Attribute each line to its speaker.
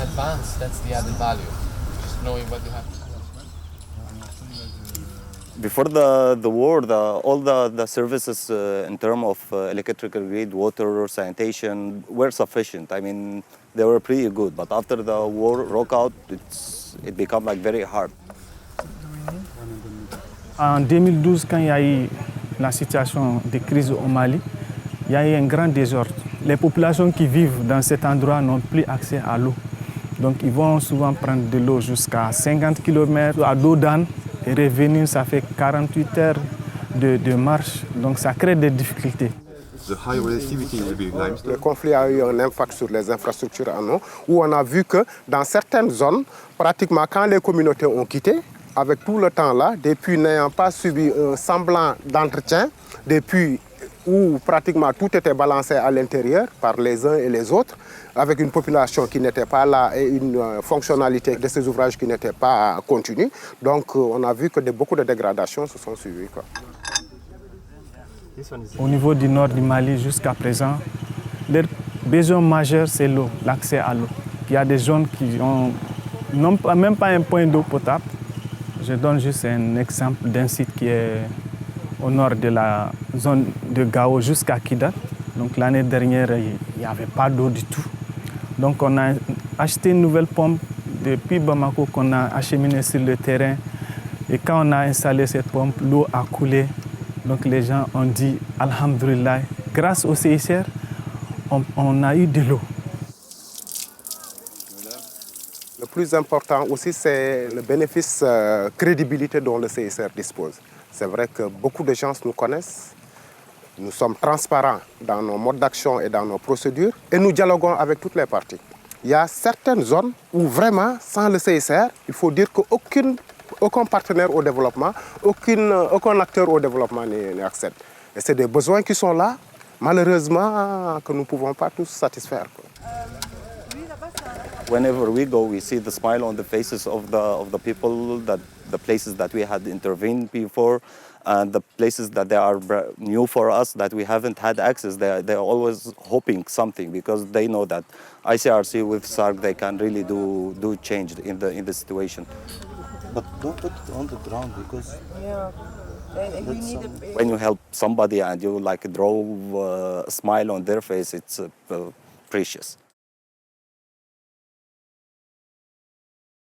Speaker 1: advanced, that's the added value. Just knowing what you have to do.
Speaker 2: Before the war, all the services in terms of electrical grid, water, sanitation were sufficient. I mean, they were pretty good. But after the war broke out, it became like very hard.
Speaker 3: En 2012, quand il y a eu la situation de crise au Mali, il y a eu un grand désordre. Les populations qui vivent dans cet endroit n'ont plus accès à l'eau. Donc ils vont souvent prendre de l'eau jusqu'à 50 km à dos d'âne et revenir, ça fait 48 heures de marche. Donc ça crée des difficultés.
Speaker 4: Le conflit a eu un impact sur les infrastructures en eau, où on a vu que dans certaines zones, pratiquement quand les communautés ont quitté, avec tout le temps là, des puits n'ayant pas subi un semblant d'entretien, des puits où pratiquement tout était balancé à l'intérieur par les uns et les autres, avec une population qui n'était pas là et une fonctionnalité de ces ouvrages qui n'était pas continue. Donc on a vu que beaucoup de dégradations se sont suivies, quoi.
Speaker 3: Au niveau du nord du Mali, jusqu'à présent, leur besoin majeur, c'est l'eau, l'accès à l'eau. Il y a des zones qui n'ont même pas un point d'eau potable. Je donne juste un exemple d'un site qui est au nord de la zone de Gao jusqu'à Kidal. Donc l'année dernière, il n'y avait pas d'eau du tout. Donc on a acheté une nouvelle pompe depuis Bamako qu'on a acheminée sur le terrain. Et quand on a installé cette pompe, l'eau a coulé. Donc les gens ont dit Alhamdulillah, grâce au CICR, on a eu de l'eau.
Speaker 4: Le plus important aussi, c'est le bénéfice crédibilité dont le CICR dispose. C'est vrai que beaucoup de gens nous connaissent. Nous sommes transparents dans nos modes d'action et dans nos procédures et nous dialoguons avec toutes les parties. Il y a certaines zones où vraiment, sans le CICR, il faut dire qu'aucun partenaire au développement, aucun acteur au développement n'y accède. Et c'est des besoins qui sont là, malheureusement, que nous ne pouvons pas tous satisfaire, quoi.
Speaker 2: Whenever we go, we see the smile on the faces of the people, the places that we had intervened before, and the places that they are new for us, that we haven't had access. They're always hoping something because they know that ICRC with SARC, they can really do change in the situation. But don't put it on the ground because when you help somebody and you like draw a smile on their face, it's precious.